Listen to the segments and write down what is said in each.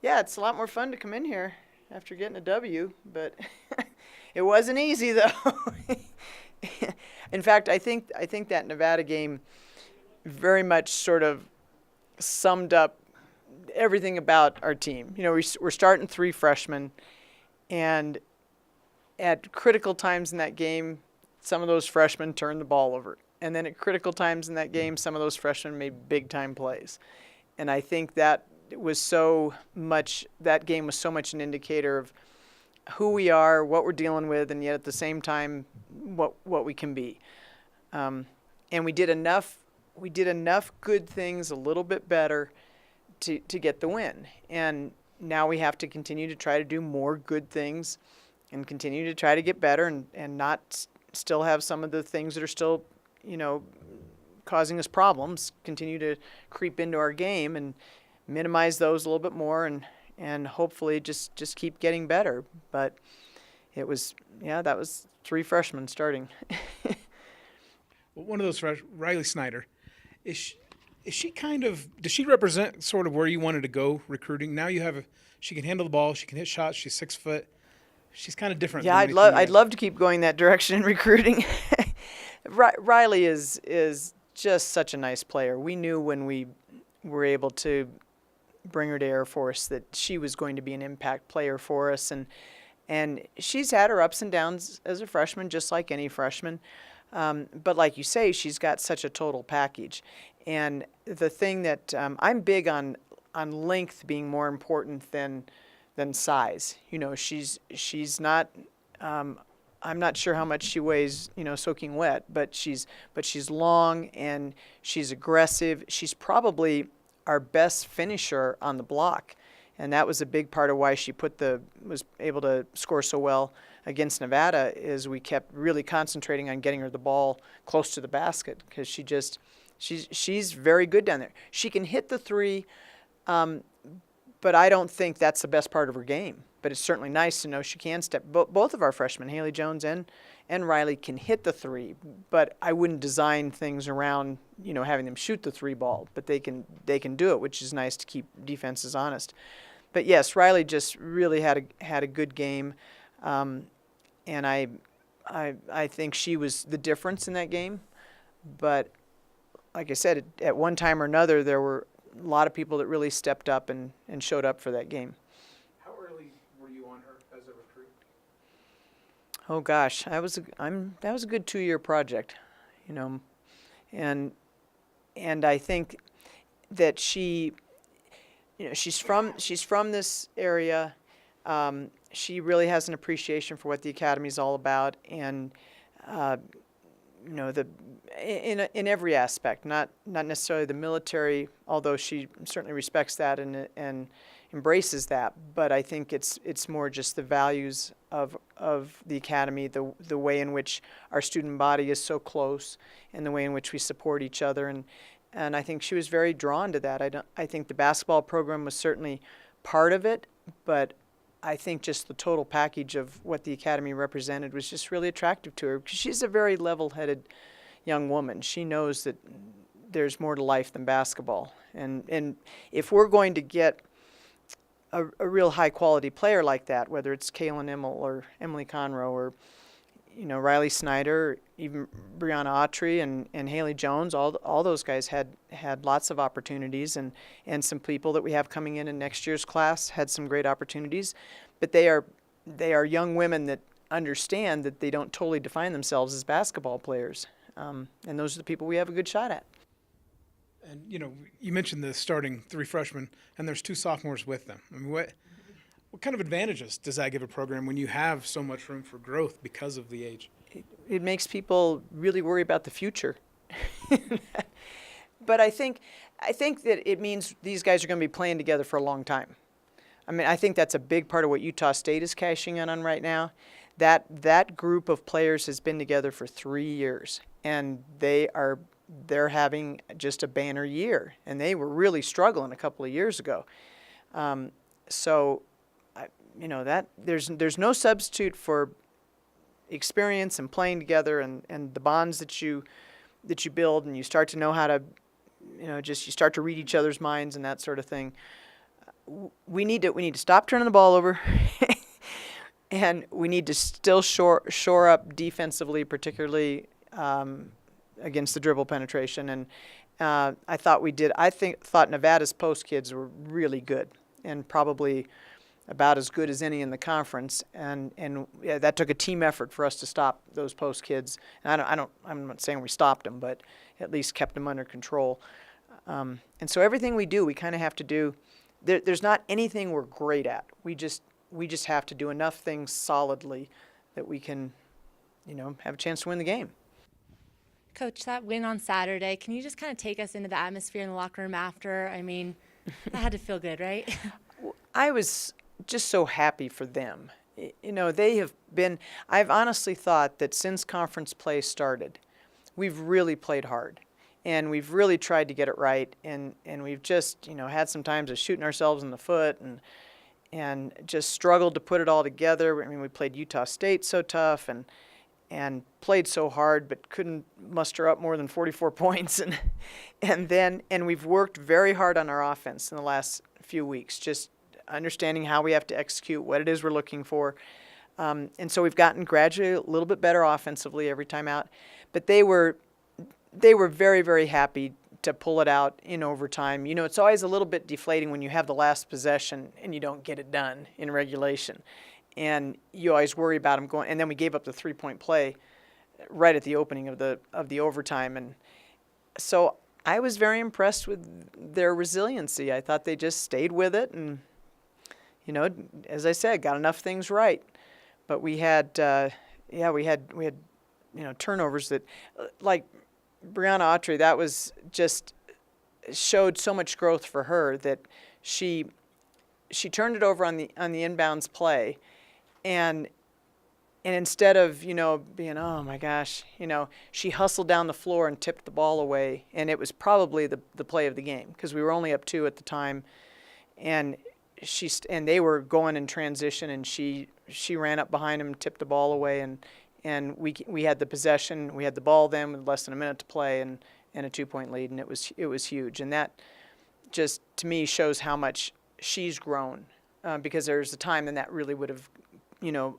Yeah, it's a lot more fun to come in here after getting a W, but it wasn't easy though. In fact, I think that Nevada game very much sort of summed up everything about our team. We're starting three freshmen, and at critical times in that game, some of those freshmen turned the ball over. And then at critical times in that game, some of those freshmen made big time plays. And I think that game was so much an indicator of who we are, what we're dealing with, and yet at the same time, what we can be. And we did enough good things a little bit better to get the win. And now we have to continue to try to do more good things and continue to try to get better and not still have some of the things that are still, causing us problems, continue to creep into our game and minimize those a little bit more and hopefully just keep getting better. But that was three freshmen starting. Well, one of those Riley Snyder, does she represent sort of where you wanted to go recruiting? Now she can handle the ball, she can hit shots, she's 6 foot. She's kind of different. Yeah, I'd love to keep going that direction in recruiting. Riley is just such a nice player. We knew when we were able to bring her to Air Force that she was going to be an impact player for us, and she's had her ups and downs as a freshman, just like any freshman. But like you say, she's got such a total package. And the thing that I'm big on length being more important than size. She's not. I'm not sure how much she weighs, soaking wet, but she's long and she's aggressive. She's probably our best finisher on the block, and that was a big part of why she was able to score so well against Nevada. Is we kept really concentrating on getting her the ball close to the basket because she's very good down there. She can hit the three. But I don't think that's the best part of her game. But it's certainly nice to know she can step. Both of our freshmen, Haley Jones and Riley, can hit the three. But I wouldn't design things around having them shoot the three ball. But they can do it, which is nice to keep defenses honest. But yes, Riley just really had a good game, and I think she was the difference in that game. But like I said, at one time or another, there were a lot of people that really stepped up and showed up for that game. How early were you on her as a recruit? Oh gosh, that was a good 2-year project, and I think that she's from this area. She really has an appreciation for what the academy is all about, and in every aspect, not necessarily the military, although she certainly respects that and embraces that. But I think it's more just the values of the academy, the way in which our student body is so close, and the way in which we support each other, and I think she was very drawn to that. I think the basketball program was certainly part of it, but I think just the total package of what the academy represented was just really attractive to her because she's a very level-headed young woman. She knows that there's more to life than basketball. And if we're going to get a real high-quality player like that, whether it's Kaylin Immel or Emily Conroe or Riley Snyder, even Brianna Autry and Haley Jones, all those guys had lots of opportunities, and some people that we have coming in next year's class had some great opportunities. But they are young women that understand that they don't totally define themselves as basketball players, and those are the people we have a good shot at. And you mentioned the starting three freshmen, and there's 2 sophomores with them. I mean, what kind of advantages does that give a program when you have so much room for growth because of the age? It makes people really worry about the future. But I think that it means these guys are going to be playing together for a long time. I mean, I think that's a big part of what Utah State is cashing in on right now. That group of players has been together for 3 years, and they're having just a banner year, and they were really struggling a couple of years ago. That there's no substitute for experience and playing together and the bonds that you build, and you start to know how to, you start to read each other's minds and that sort of thing. we need to stop turning the ball over, and we need to still shore up defensively, particularly against the dribble penetration. And I thought we did. Thought Nevada's post kids were really good, and probably about as good as any in the conference. And yeah, that took a team effort for us to stop those post kids. And I'm not saying we stopped them, but at least kept them under control. And so everything we do, we kind of have to do. There's not anything we're great at. We just have to do enough things solidly that we can, have a chance to win the game. Coach, that win on Saturday, can you just kind of take us into the atmosphere in the locker room after? I mean, that had to feel good, right? I was just so happy for them. They have been, I've honestly thought that since conference play started, we've really played hard. And we've really tried to get it right. And we've just, had some times of shooting ourselves in the foot and just struggled to put it all together. I mean, we played Utah State so tough and played so hard, but couldn't muster up more than 44 points. And we've worked very hard on our offense in the last few weeks, just understanding how we have to execute, what it is we're looking for. And so we've gotten gradually a little bit better offensively every time out. But they were very, very happy to pull it out in overtime. It's always a little bit deflating when you have the last possession and you don't get it done in regulation. And you always worry about them going. And then we gave up the 3-point play right at the opening of the overtime. And so I was very impressed with their resiliency. I thought they just stayed with it and, as I said, got enough things right. But we had turnovers that, like Brianna Autry, that was just showed so much growth for her that she turned it over on the inbounds play, and instead of being, oh my gosh, she hustled down the floor and tipped the ball away, and it was probably the play of the game because we were only up 2 at the time, and they were going in transition, and she ran up behind him, tipped the ball away, and we had the possession. We had the ball then with less than a minute to play and a 2-point lead, and it was huge. And that just, to me, shows how much she's grown because there's a time when that really would have,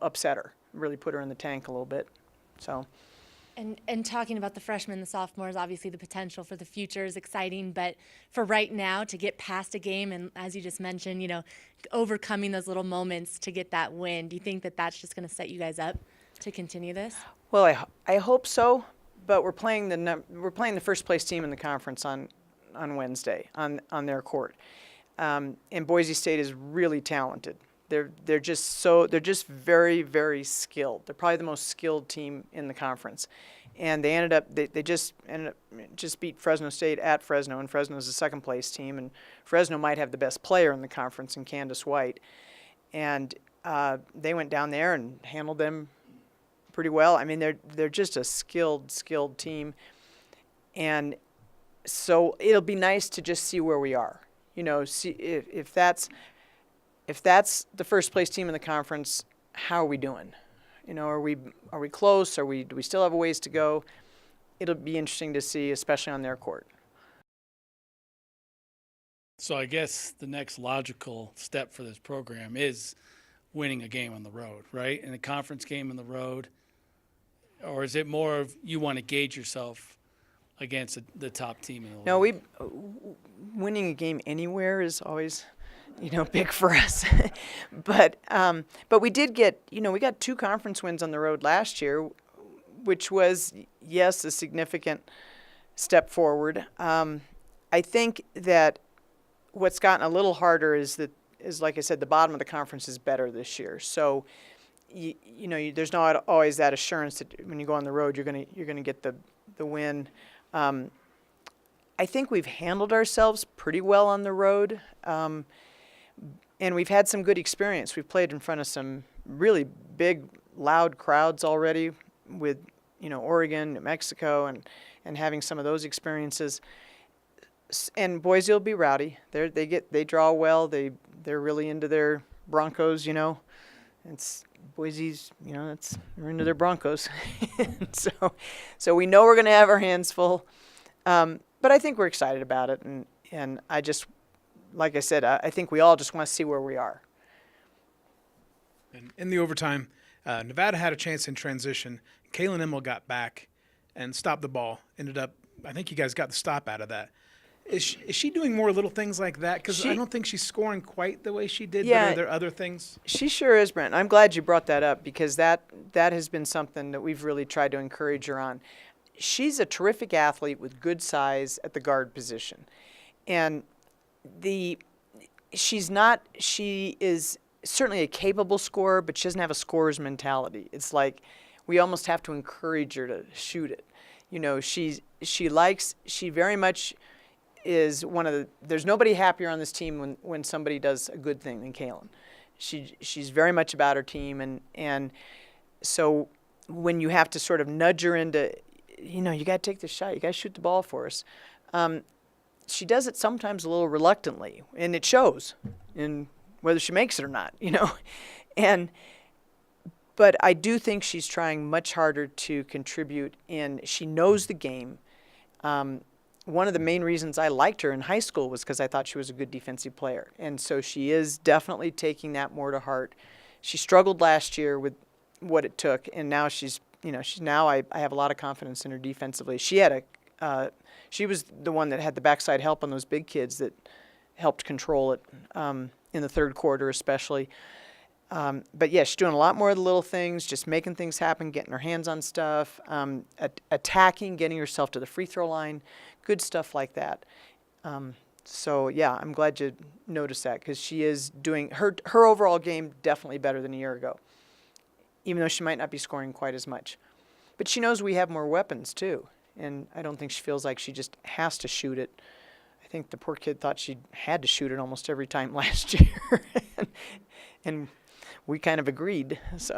upset her, really put her in the tank a little bit. So. And talking about the freshmen, the sophomores, obviously the potential for the future is exciting, but for right now to get past a game and, as you just mentioned, overcoming those little moments to get that win, do you think that that's just going to set you guys up to continue this? Well, I hope so, but we're playing the first place team in the conference on Wednesday on their court, and Boise State is really talented. They're just very, very skilled. They're probably the most skilled team in the conference, and they just beat Fresno State at Fresno, and Fresno's the second place team, and Fresno might have the best player in the conference in Candace White, and they went down there and handled them pretty well. I mean, they're just a skilled team, and so it'll be nice to just see where we are. See if that's the first place team in the conference, how are we doing? Are we close? Do we still have a ways to go? It'll be interesting to see, especially on their court. So I guess the next logical step for this program is winning a game on the road, right? And a conference game on the road. Or is it more of you want to gauge yourself against the top team in the league? No, winning a game anywhere is always, big for us. But we did get, we got 2 conference wins on the road last year, which was, yes, a significant step forward. I think that what's gotten a little harder is like I said, the bottom of the conference is better this year. So, there's not always that assurance that when you go on the road, you're gonna get the win. I think we've handled ourselves pretty well on the road, and we've had some good experience. We've played in front of some really big, loud crowds already with Oregon, New Mexico, and having some of those experiences. And Boise will be rowdy. They draw well. They're really into their Broncos. It's Boise's. They're into their Broncos. so we know we're going to have our hands full. But I think we're excited about it, and I just like I said, I think we all just want to see where we are. And in the overtime, Nevada had a chance in transition. Kaylin Emmel got back and stopped the ball. Ended up, I think you guys got the stop out of that. Is she doing more little things like that? Because I don't think she's scoring quite the way she did. Yeah. But are there other things? She sure is, Brent. I'm glad you brought that up because that has been something that we've really tried to encourage her on. She's a terrific athlete with good size at the guard position. And she is certainly a capable scorer, but she doesn't have a scorer's mentality. It's like we almost have to encourage her to shoot it. You know, she very much is there's nobody happier on this team when somebody does a good thing than Kaylin. She's very much about her team, and so when you have to sort of nudge her into, you got to take the shot, you got to shoot the ball for us. She does it sometimes a little reluctantly, and it shows in whether she makes it or not, But I do think she's trying much harder to contribute, and she knows the game. One of the main reasons I liked her in high school was because I thought she was a good defensive player. And so she is definitely taking that more to heart. She struggled last year with what it took, and now I have a lot of confidence in her defensively. She was the one that had the backside help on those big kids that helped control it in the third quarter especially. But yeah, she's doing a lot more of the little things, just making things happen, getting her hands on stuff, attacking, getting herself to the free throw line, good stuff like that. So yeah, I'm glad you noticed that because she is doing her overall game definitely better than a year ago, even though she might not be scoring quite as much. But she knows we have more weapons too, and I don't think she feels like she just has to shoot it. I think the poor kid thought she had to shoot it almost every time last year, and we kind of agreed. So